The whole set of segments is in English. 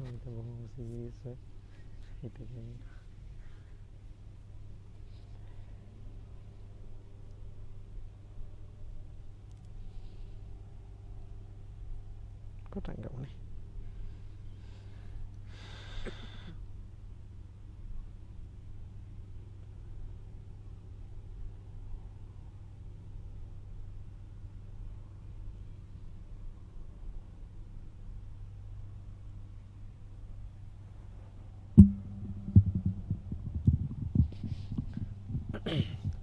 Kita bohong si Yesus. Kita kan. Kau tanggap ni.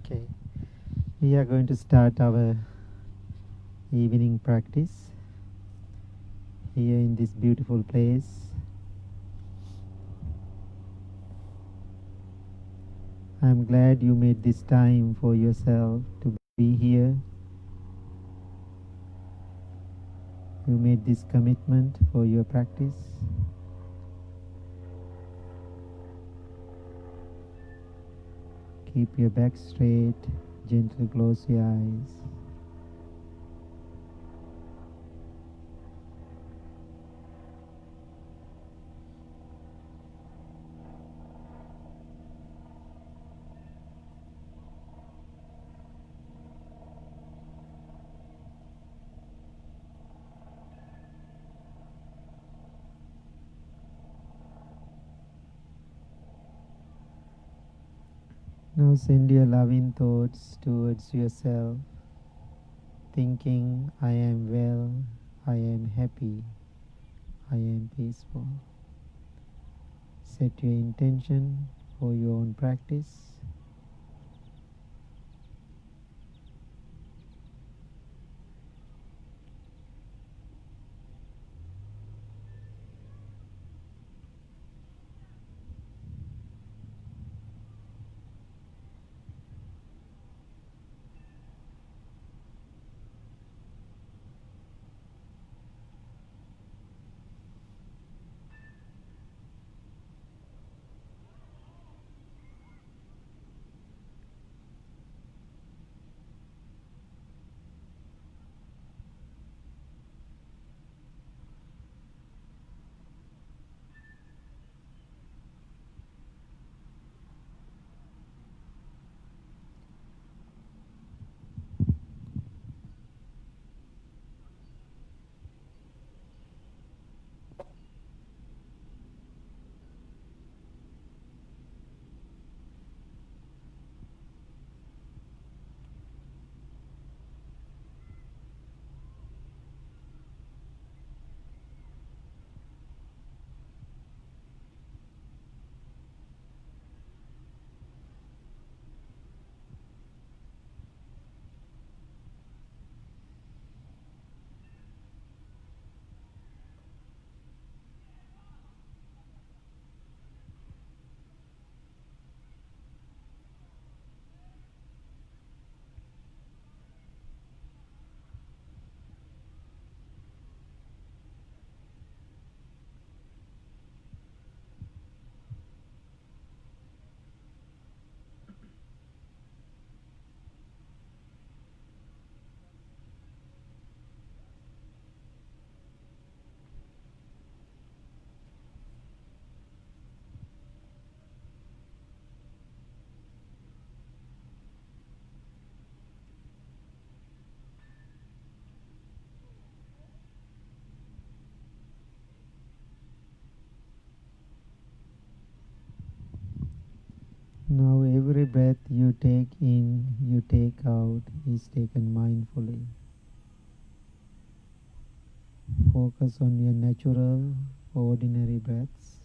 Okay. We are going to start our evening practice here in this beautiful place. I'm glad you made this time for yourself to be here. You made this commitment for your practice. Keep your back straight, gently close your eyes. Now send your loving thoughts towards yourself, thinking, I am well, I am happy, I am peaceful. Set your intention for your own practice. Now every breath you take in, you take out, is taken mindfully. Focus on your natural, ordinary breaths.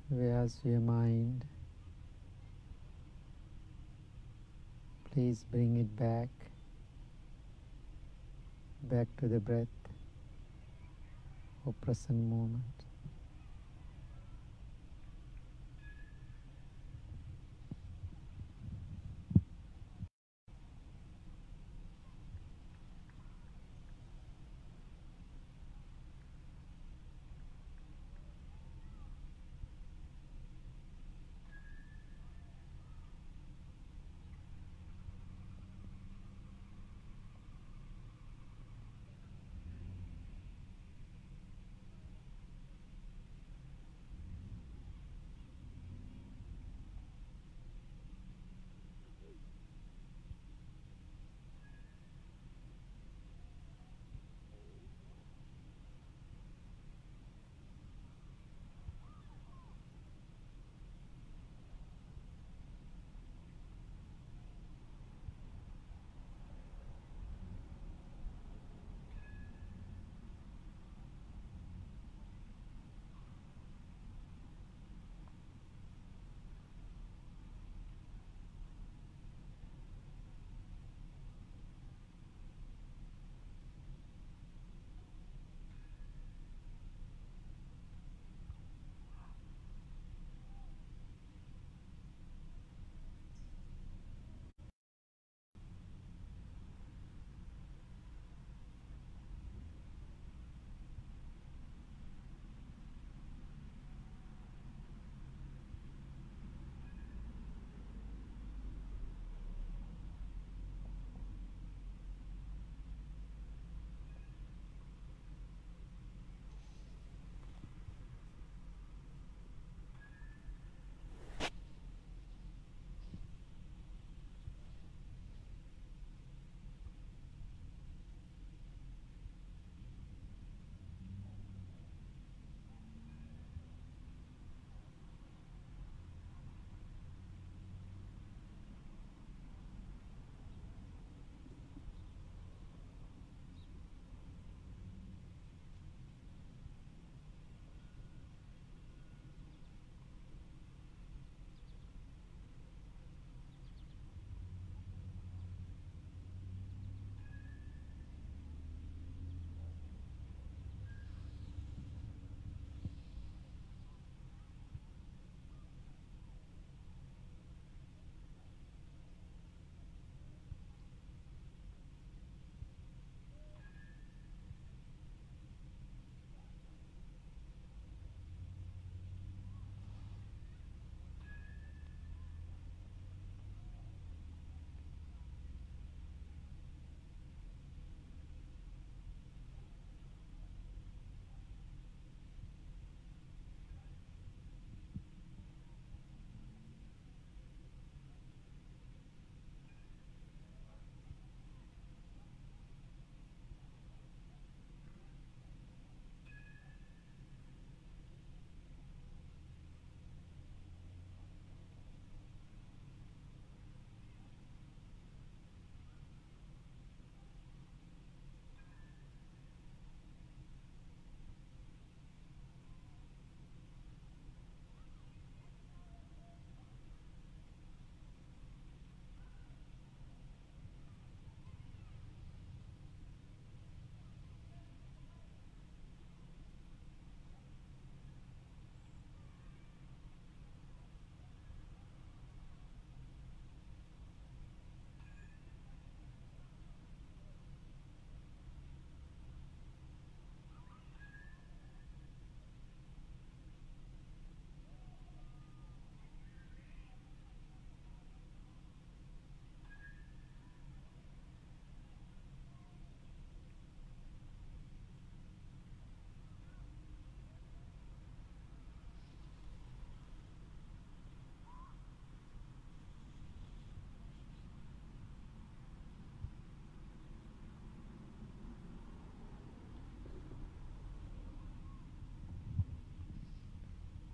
Whereas your mind, please bring it back to the breath or present moment.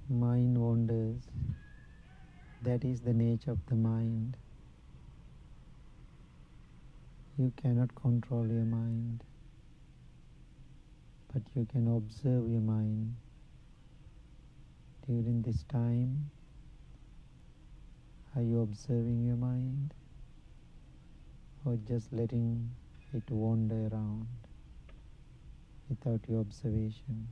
Mind wanders. That is the nature of the mind. You cannot control your mind, but you can observe your mind During this time, are you observing your mind or just letting it wander around without your observation?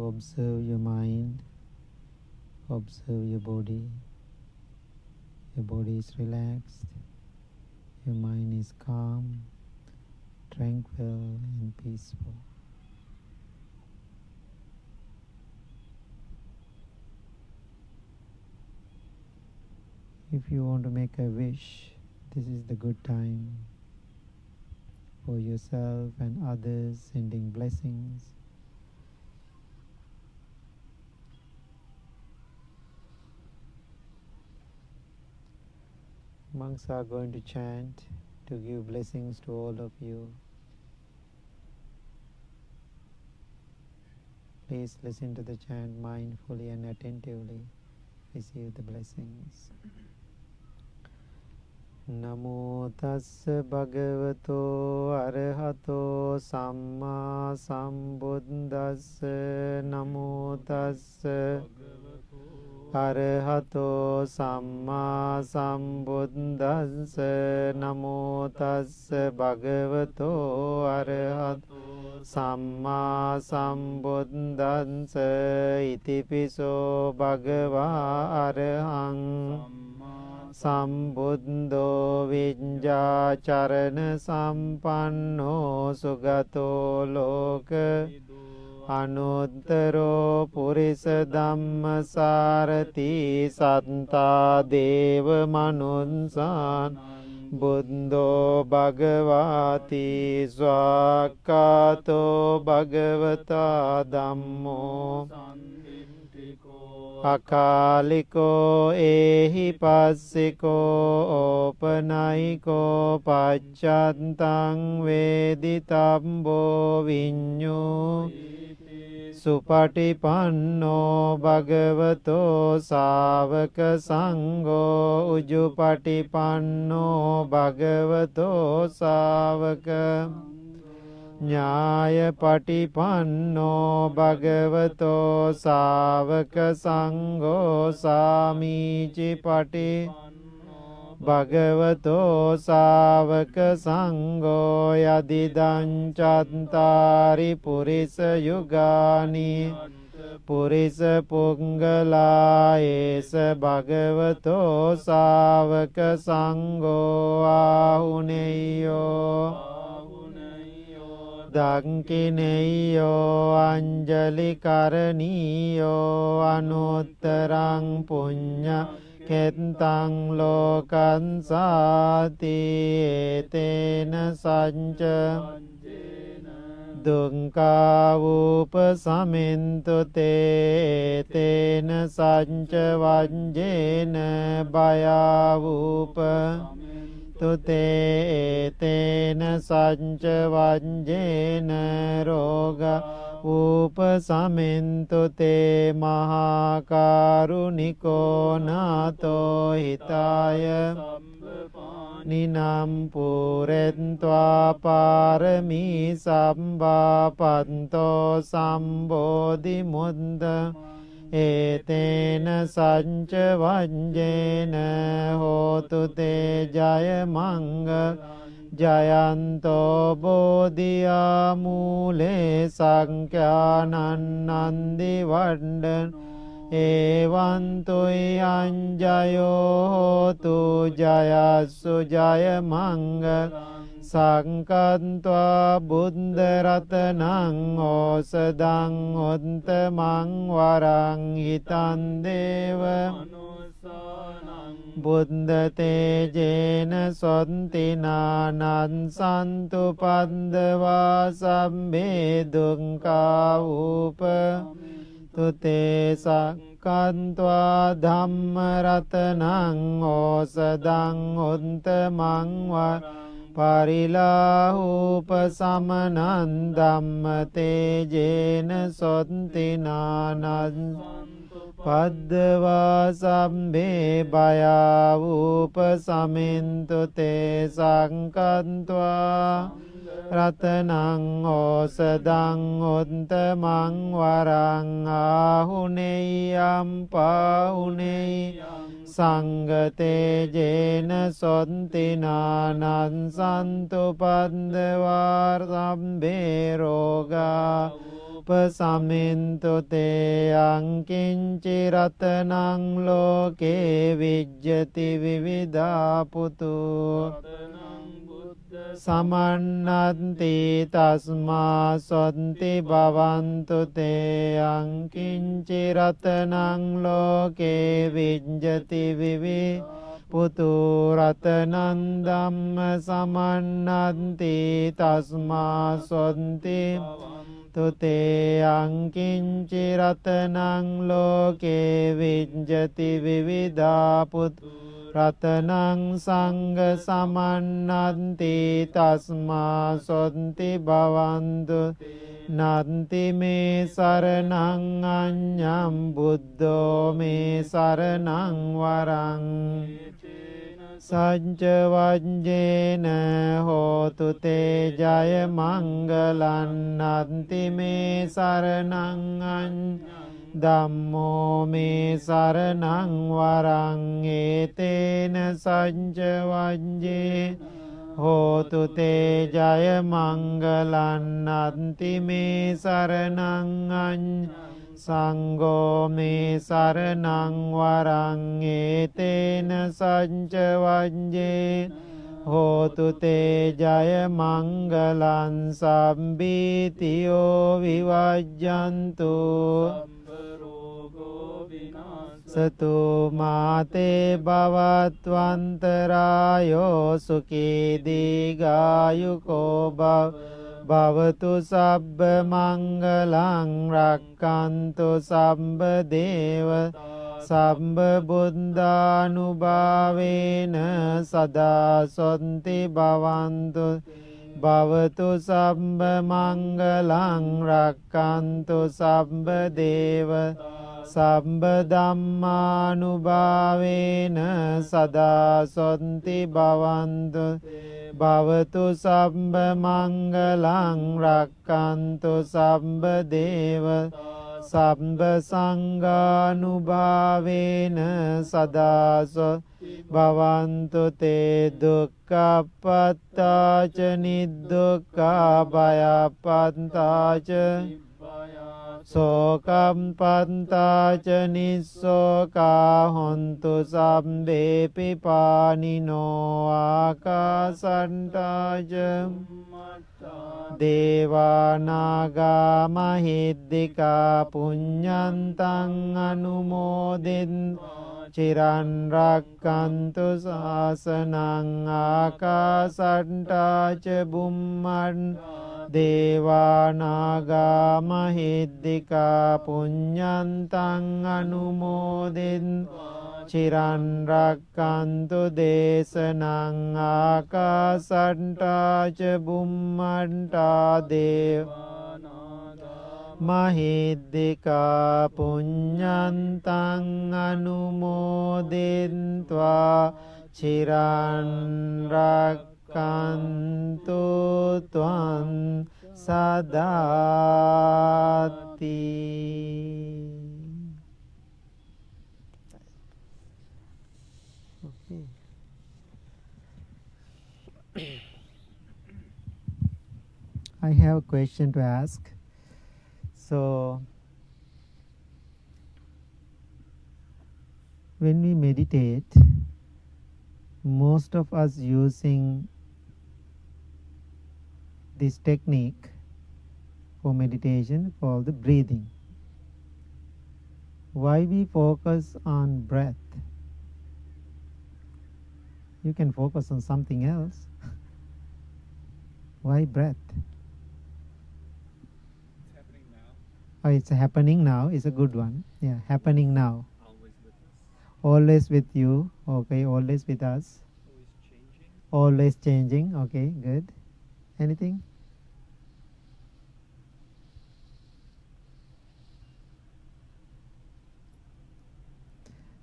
observe your mind, observe your body. Your body is relaxed, your mind is calm, tranquil and peaceful. If you want to make a wish, this is the good time for yourself and others, sending blessings. Monks are going to chant to give blessings to all of you. Please listen to the chant mindfully and attentively. Receive the blessings. Namo tassa bhagavato arahato samma sambuddhassa. Namo tassa arahato samma sambuddhassa. Namo tassa bhagavato arahato samma sambuddhassa. Itipiso bhagava arahang sambuddho vijjācarana sampanno sugato loka anuttaro purisa dhamma sarati sattā deva manunsan buddho bhagavati svakkato bhagavata dhammo akaliko ehi passiko opanayiko paccantang veditambo viññu supatipanno bhagavato sāvaka sangho ujupatipanno bhagavato sāvaka ඤාය පටිපන්නෝ භගවතෝ සාවක සංඝෝ සාමීචි පටි භගවතෝ සාවක සංඝෝ යදිදං චත්තාරි පුරිස යුගානි පුරිස පුංගලා ඒස භගවතෝ සාවක සංඝෝ ආහුනේයෝ දක්ඛිනේයෝ අංජලි කරණීයෝ අනුත්තරං පුඤ්ඤ කෙත්තං ලෝකං සාති ඒතේන සංච දුක්ඛා උපසමෙන්තු තේ ඒතේන සංච වංජේන භයා උප තුතේ ඒතේන සංච වංජේන රෝග උපසමෙන්තු තේ මහා කරුණිකෝ නාතෝ හිතාය නිනම් පුරෙත්වා පාරමී සම්බාපන්තෝ සම්බෝධි මුද්ද ඒතේන සංච වංජේන හෝතු තේ ජය මංගල ජයන්තෝ බෝධියා මූලේ සංඛ්‍යානං නන්දි වණ්ඩන ඒවන්තුයි අංජයෝ හෝතු ජයස්සු ජය මංගල සංකන්त्वा බුද්ධ රතනං ඕසදං උත්තමං වරං හිතං දේව බුද්ධ තේජේන සොන්තිනානං සන්තු පද්දවා සම්මේ දුක්ඛා උප තුතේ සක්කන්त्वा ධම්ම රතනං ඕසදං උත්තමං වරං පරිලාහූපසමනං ධම්ම තේජේන සොත්තිනානං පද්දවා සම්බේ භයාවූපසමෙන්තු තේ සංකන්त्वा රතනං ඕසදං උත්තමං වරං ආහුනේයම් පාහුනේයම් සංගතේජේන සොත්තිනානං සන්තු පද්දවා සම්බේ රෝගා පසමෙන්තු තේ අංකින්චි රතනං ලෝකේ විජ්ජති විවිධාපුතු සමන්නන්ති තස්මා සොන්ති භවන්තු තේ අංකින්චි රතනං ලෝකේ විජ්ජති විවිධාපුතු රතනං ධම්ම සමන්නන්ති තස්මා සොන්ති තුතේ අංකින්චි රතනං ලෝකේ විජ්ජති විවිධාපුතු රතනං සංඝ සමන්නන්ති තස්මා සොන්ති භවන්තු නන්ති මේ සරණං අඤ්ඤං බුද්ධෝ මේ සරණං වරං සච්ච වජ්ජේන හෝතු තේ ජය මංගලං නන්ති මේ සරණං අඤ්ඤං ධම්මෝ මේ සරණං වරං ඒතේන සච්ච වජ්ජේ හෝතු තේ ජය මංගලං නන්ති මේ සරණං අඤ්ඤං සංඝෝ මේ සරණං වරං ඒතේන සච්ච වජ්ජේ හෝතු තේ ජය මංගලං සම්බීතියෝ විවජ්ජන්තු සතු මාතේ භවත්වන්තරායෝ සුඛී දීඝායුකෝ භවතු සබ්බ මංගලං රක්칸තු සම්බ දේව සම්බ බුද්ධානුභාවේන සදා සොන්ති භවන්තු භවතු සම්බ මංගලං රක්칸තු සම්බ දේව සම්බ ධම්මානුභාවේන සදා සොන්ති භවන්තු භවතු සම්බ මංගලං රක්칸තු සම්බ දේව සම්බ සංඝානුභාවේන සදා භවන්තු තේ දුක්ඛප්පත්තාච නිදුක්ඛාභයප්පත්තාච සෝකම්පත්තාච නිස්සෝකා හොන්තු සම්බේපි පානිනෝ ආකාසට්ටාච දේවානාගා මහිද්దికා පුඤ්ඤන්තං අනුමෝදින් චිරන් රක්칸තු ශාසනං ආකාසට්ටාච බුම්මන් දේවානාගා මහිද්దికා පුඤ්ඤන්තං අනුමෝදින් චිරන් රක්칸තු දේශනං ආකාසට්ටාච බුම්මන්ටා දේවානාගා මහිද්దికා පුඤ්ඤන්තං අනුමෝදින්त्वा චිරන් රක්칸තු ත්වං සදාති. I have a question to ask. So, when we meditate, most of us using this technique for meditation called the breathing. Why we focus on breath? You can focus on something else. Why breath? It's happening now. Oh, it's happening now. It's a good one. Yeah, happening now. Always with us. Always with you. Okay, always with us. Always changing. Always changing. Okay, good. Anything?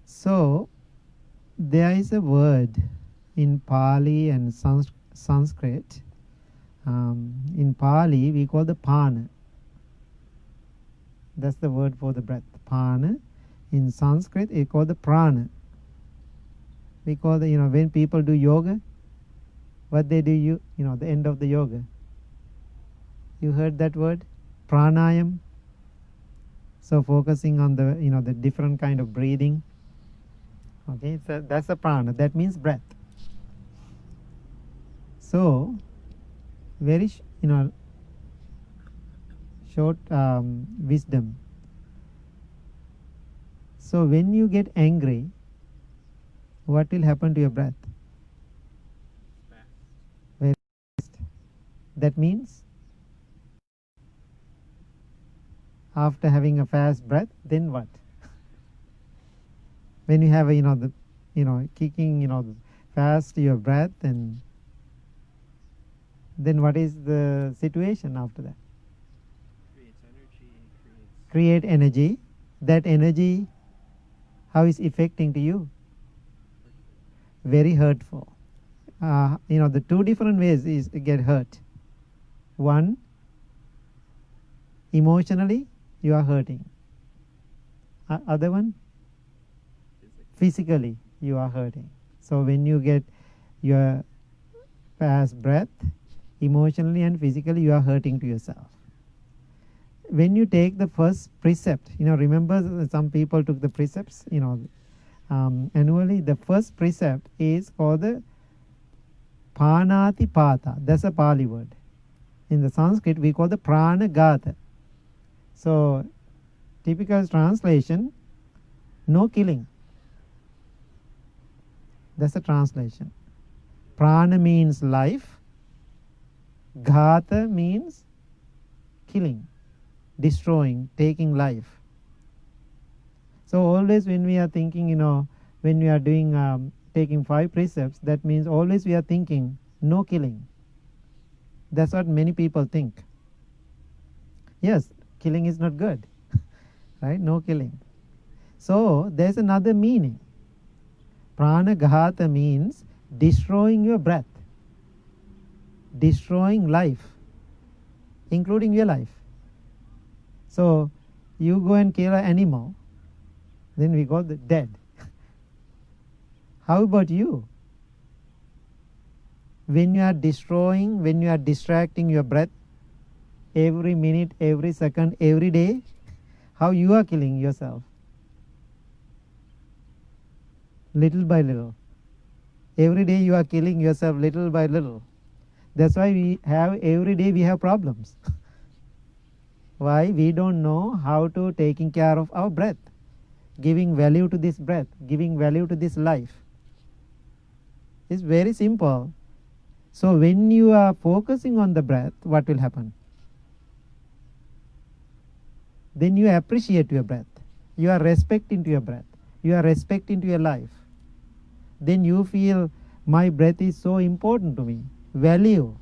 So, there is a word in Pali and Sanskrit. In Pali, we call the Pana. That's the word for the breath. Pana. In Sanskrit, we call the Prana. We call the, when people do yoga, what they do, the end of the yoga. You heard that word? pranayam. So focusing on the the different kind of breathing. Okay, so that's a prana. That means breath. So very short wisdom. So when you get angry, what will happen to your breath? Fast. Very fast. That means after having a fast breath, then what? When you have kicking fast your breath, and then what is the situation after that? Creates energy, Create energy. That energy, how is affecting to you? Very hurtful. The two different ways is get hurt. One, emotionally you are hurting. Other one, physically you are hurting. So when you get your fast breath, emotionally and physically you are hurting to yourself. When you take the first precept, remember some people took the precepts, annually. The first precept is called the Panati Pata. That's a Pali word. In the Sanskrit, we call the Pranagata. So, typical translation, no killing. That's the translation. Prana means life. Ghata means killing, destroying, taking life. So always when we are thinking, when we are doing taking 5 precepts, that means always we are thinking no killing. That's what many people think. Yes, killing is not good, right? No killing. So there's another meaning. Pranaghata means destroying your breath, destroying life, including your life. So you go and kill an animal, then we call the dead. How about you? When you are destroying, when you are distracting your breath every minute, every second, every day, how you are killing yourself? Little by little. Every day you are killing yourself little by little. That's why every day we have problems. Why? We don't know how to taking care of our breath, giving value to this breath, giving value to this life. It's very simple. So when you are focusing on the breath, what will happen? Then you appreciate your breath. You are respecting to your breath. You are respecting to your life. Then you feel my breath is so important to me. Value.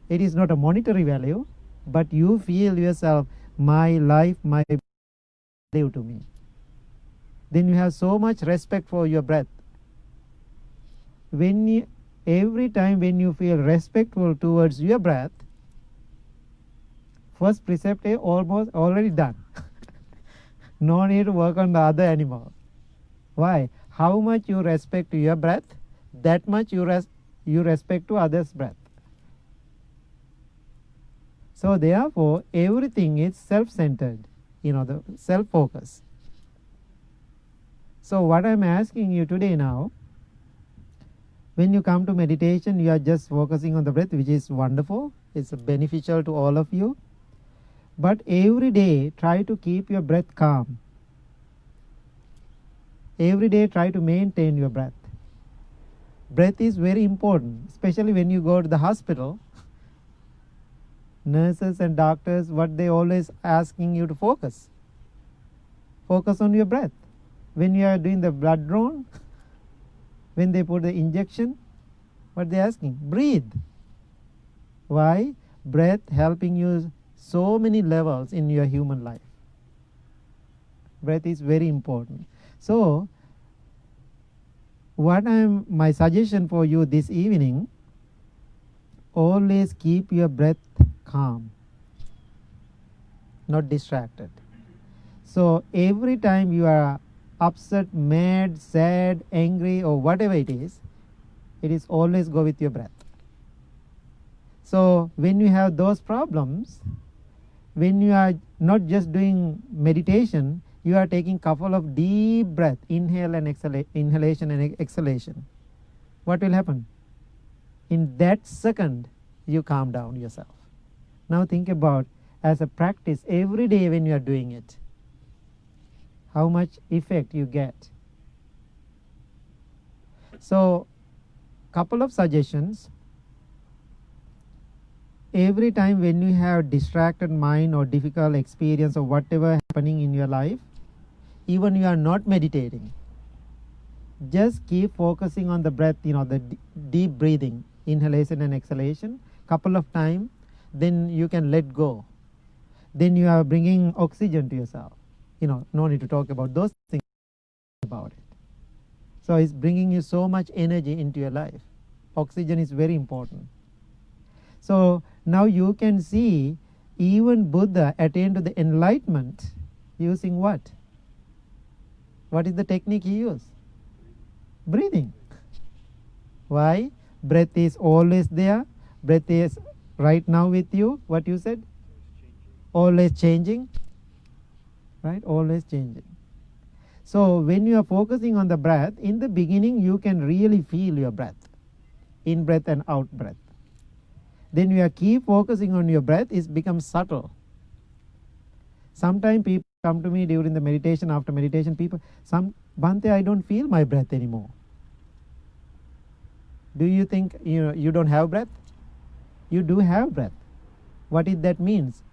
It is not a monetary value, but you feel yourself, my life, my value to me. Then you have so much respect for your breath. Every time when you feel respectful towards your breath, first precept is almost already done. No need to work on the other animal. Why? How much you respect your breath, that much you respect to others' breath. So therefore, everything is self-centered, the self-focus. So what I'm asking you today now, when you come to meditation, you are just focusing on the breath, which is wonderful. It's beneficial to all of you. But every day, try to keep your breath calm. Every day, try to maintain your breath. Breath is very important, especially when you go to the hospital. Nurses and doctors, what they always asking you to focus. Focus on your breath. When you are doing the blood drawn, when they put the injection, what they asking? Breathe. Why? Breath helping you so many levels in your human life. Breath is very important. So, my suggestion for you this evening, always keep your breath calm, not distracted. So every time you are upset, mad, sad, angry, or whatever it is always go with your breath. So when you have those problems, when you are not just doing meditation, you are taking couple of deep breath, inhale and inhalation and exhalation. What will happen? In that second, you calm down yourself. Now think about as a practice every day when you are doing it, how much effect you get. So, couple of suggestions. Every time when you have distracted mind or difficult experience or whatever happening in your life, even you are not meditating, just keep focusing on the breath, the deep breathing, inhalation and exhalation, couple of times, then you can let go. Then you are bringing oxygen to yourself. No need to talk about those things about it. So it's bringing you so much energy into your life. Oxygen is very important. So now you can see even Buddha attained to the enlightenment using what? What is the technique he used? Breathing. Why? Breath is always there. Breath is right now with you. What you said? Always changing. Right? Always changing. So when you are focusing on the breath, in the beginning you can really feel your breath. In breath and out breath. Then you are keep focusing on your breath, it becomes subtle. Sometimes people come to me during the meditation, after meditation, Bhante, I don't feel my breath anymore. Do you think you don't have breath? You do have breath. What is that means?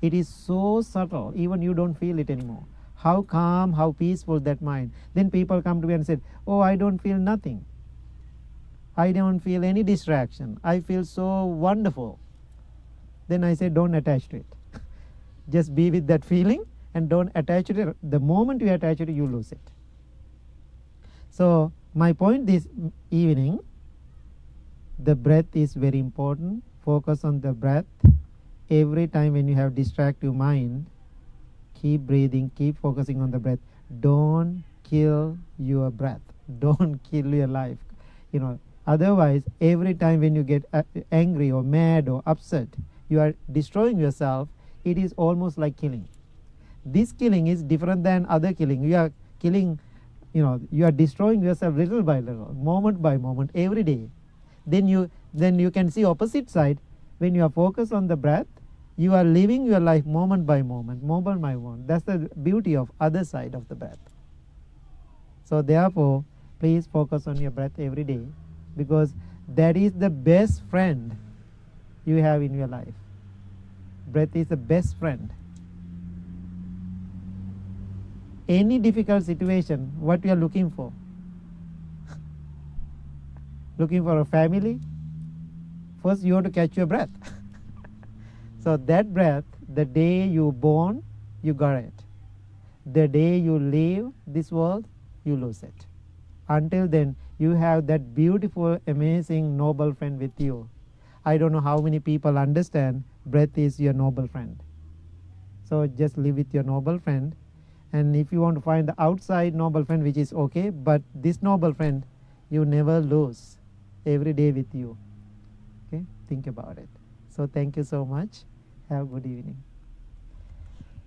It is so subtle, even you don't feel it anymore. How calm, how peaceful that mind. Then people come to me and say, oh, I don't feel nothing. I don't feel any distraction. I feel so wonderful. Then I say, don't attach to it. Just be with that feeling and don't attach to it. The moment you attach to it, you lose it. So my point this evening, the breath is very important. Focus on the breath. Every time when you have distracted mind, keep breathing, keep focusing on the breath. Don't kill your breath. Don't kill your life. Otherwise, every time when you get angry or mad or upset, you are destroying yourself. It is almost like killing. This killing is different than other killing. You are killing, you are destroying yourself little by little, moment by moment, every day. Then you can see opposite side. When you are focused on the breath, you are living your life moment by moment, moment by moment. That's the beauty of other side of the breath. So therefore, please focus on your breath every day, because that is the best friend you have in your life. Breath is the best friend. Any difficult situation, what you are looking for? Looking for a family? First you have to catch your breath. So that breath, the day you born, you got it. The day you leave this world, you lose it. Until then, you have that beautiful, amazing, noble friend with you. I don't know how many people understand breath is your noble friend. So just live with your noble friend. And if you want to find the outside noble friend, which is okay, but this noble friend, you never lose. Every day with you. Okay? Think about it. So thank you so much. Have a good evening.